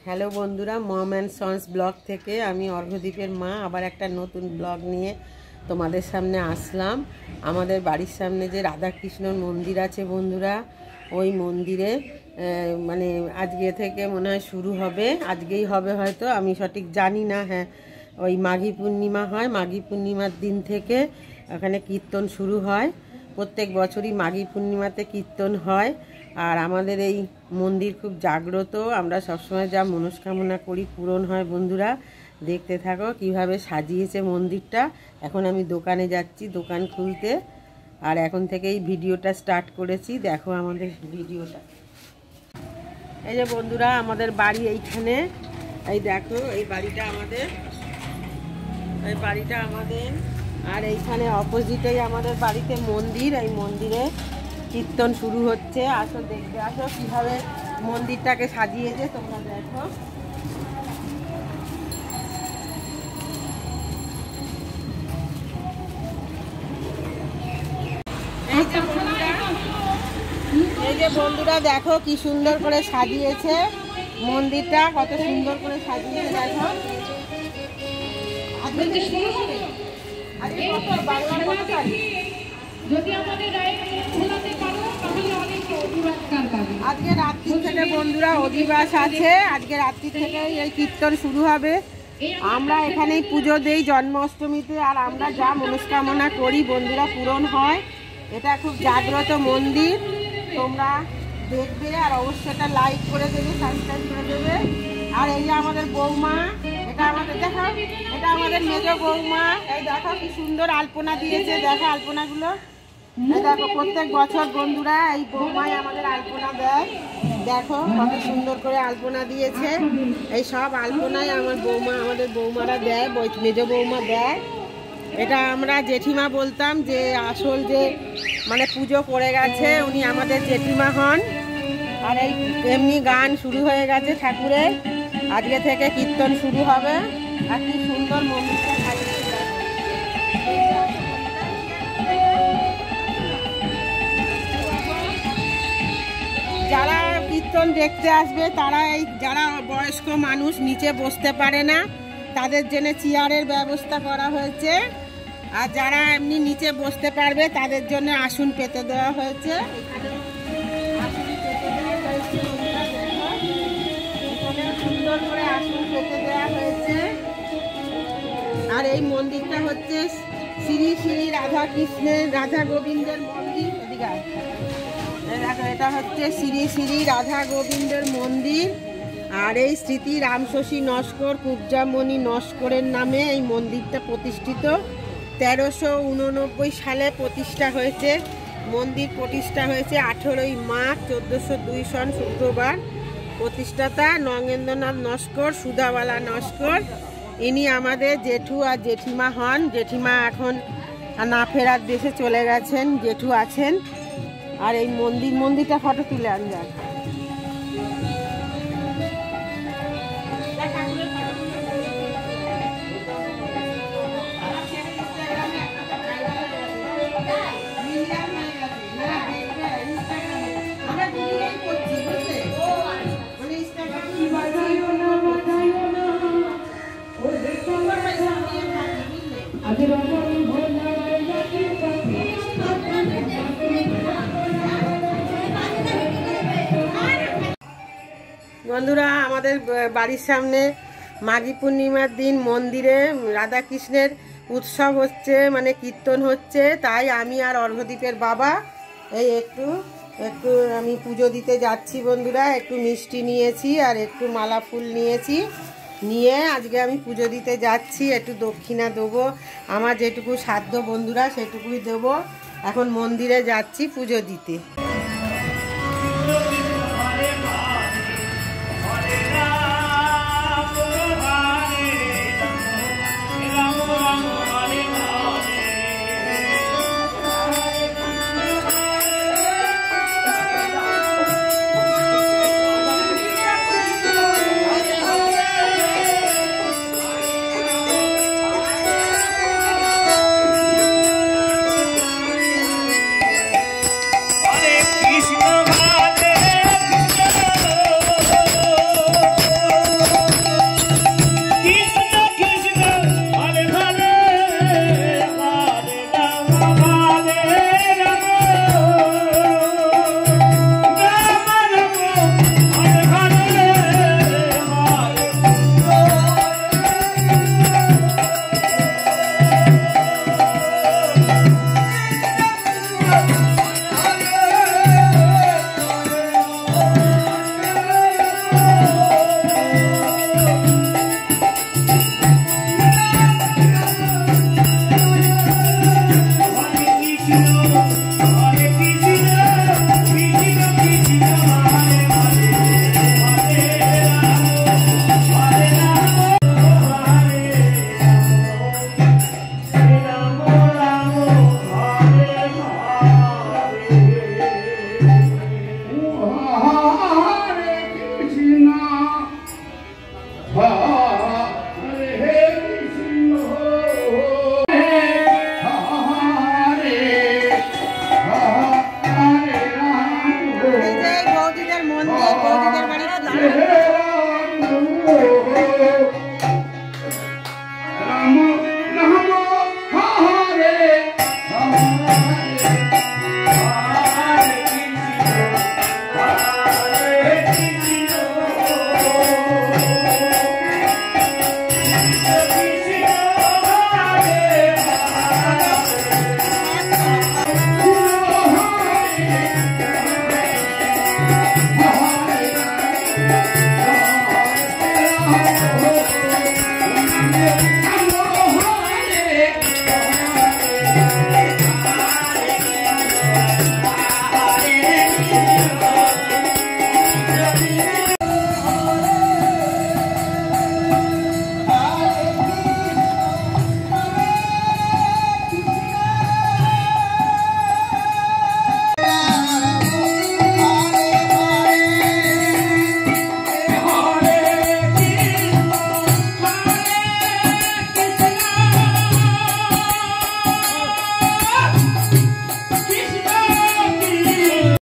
Hello বন্ধুরা, মম and sons blog থেকে আমি অর্ঘ্যদ্বীপের মা আবার একটা নতুন ব্লগ নিয়ে তোমাদের সামনে আসলাম। আমাদের বাড়ির সামনে যে রাধাকৃষ্ণর মন্দির আছে বন্ধুরা, ওই মন্দিরে মানে আজকে থেকে মনে হয় শুরু হবে, আজকেই হবে হয়তো, আমি সঠিক জানি না। হ্যাঁ, ওই মাঘী পূর্ণিমা হয়, মাঘী পূর্ণিমার দিন থেকে ওখানে কীর্তন শুরু হয়। প্রত্যেক বছরই মাঘী পূর্ণিমাতে কীর্তন হয়। আর আমাদের এই মন্দির খুব জাগ্রত, আমরা সবসময় যা মনস্কামনা করি পূরণ হয়। বন্ধুরা দেখতে থাকো কিভাবে সাজিয়েছে মন্দিরটা। এখন আমি দোকানে যাচ্ছি দোকান খুলতে, আর এখন থেকেই ভিডিওটা স্টার্ট করেছি। দেখো আমাদের ভিডিওটা। এই যে বন্ধুরা আমাদের বাড়ি এইখানে, এই দেখো এই বাড়িটা আমাদের, এই বাড়িটা আমাদের। আর এইখানে অপোজিটেই আমাদের বাড়িতে মন্দির, এই মন্দিরে কীর্তন শুরু হচ্ছে। আসো দেখতে আসো কিভাবে মন্দিরটাকে সাজিয়েছে, তোমরা দেখো। এই যে বন্ধুরা দেখো কি সুন্দর করে সাজিয়েছে মন্দিরটা, কত সুন্দর করে সাজিয়েছে দেখো। আজকে রাত্রি থেকে বন্ধুরা অধিবাস আছে, আজকে রাত্রি থেকে এই কীর্তন শুরু হবে। আমরা এখানেই পুজো দেই জন্মাষ্টমীতে, আর আমরা যা মনস্কামনা করি বন্ধুরা পূরণ হয়। এটা খুব জাগ্রত মন্দির, তোমরা দেখবে আর অবশ্যই এটা লাইক করে দেবে, সাবস্ক্রাইব করে দেবে। আর এই যে আমাদের বৌমা, এটা আমাদের দেখো, এটা আমাদের মেজ বৌমা। এই দেখো কি সুন্দর আলপনা দিয়েছে, দেখো আলপনাগুলো। এই দেখো প্রত্যেক বছর বন্ধুরা এই বৌমাই আমাদের আলপনা দেয়। দেখো কত সুন্দর করে আলপনা দিয়েছে। এই সব আলপনাই আমার বৌমা, আমাদের বৌমারা দেয়, মেজ বৌমা দেয়। এটা আমরা জেঠিমা বলতাম, যে আসল যে মানে পুজো করে গেছে উনি আমাদের জেঠিমা হন। আর এই এমনি গান শুরু হয়ে গেছে ঠাকুরের, আজকে থেকে কীর্তন শুরু হবে। আর কি সুন্দর মন্দিরটা সাজিয়েছে। যারা কীর্তন দেখতে আসবে তারা, এই যারা বয়স্ক মানুষ নিচে বসতে পারে না তাদের জন্য চেয়ারের ব্যবস্থা করা হয়েছে। আর যারা এমনি নিচে বসতে পারবে তাদের জন্য আসন পেতে দেওয়া হয়েছে। সুন্দর করে আসন পেতে দেওয়া হয়েছে। আর এই মন্দিরটা হচ্ছে শ্রী শ্রী রাধা কৃষ্ণের, রাধা গোবিন্দের মন্দির। এদিকে দেখো, এটা হচ্ছে শ্রী শ্রী রাধা গোবিন্দের মন্দির। আর এই স্মৃতি রামশশী নস্কর, কুবজামণি নস্করের নামে এই মন্দিরটা প্রতিষ্ঠিত। 1389 সালে প্রতিষ্ঠা হয়েছে। মন্দির প্রতিষ্ঠা হয়েছে 18ই মার্চ 1402 সন শুক্রবার। প্রতিষ্ঠাতা নগেন্দ্রনাথ নস্কর, সুধাবালা নস্কর। ইনি আমাদের জেঠু আর জেঠিমা হন। জেঠিমা এখন না ফেরার দেশে চলে গেছেন, জেঠু আছেন। আর এই মন্দিরটা ফটো তুলে আন যাক। বন্ধুরা আমাদের বাড়ির সামনে মাঘী পূর্ণিমার দিন মন্দিরে রাধাকৃষ্ণের উৎসব হচ্ছে, মানে কীর্তন হচ্ছে। তাই আমি আর অর্ঘ্যদ্বীপের বাবা এই একটু আমি পুজো দিতে যাচ্ছি বন্ধুরা। একটু মিষ্টি নিয়েছি আর একটু মালা ফুল নিয়েছি, নিয়ে আজকে আমি পুজো দিতে যাচ্ছি। একটু দক্ষিণা দেবো, আমার যেটুকু সাধ্য বন্ধুরা সেটুকুই দেবো। এখন মন্দিরে যাচ্ছি পুজো দিতে।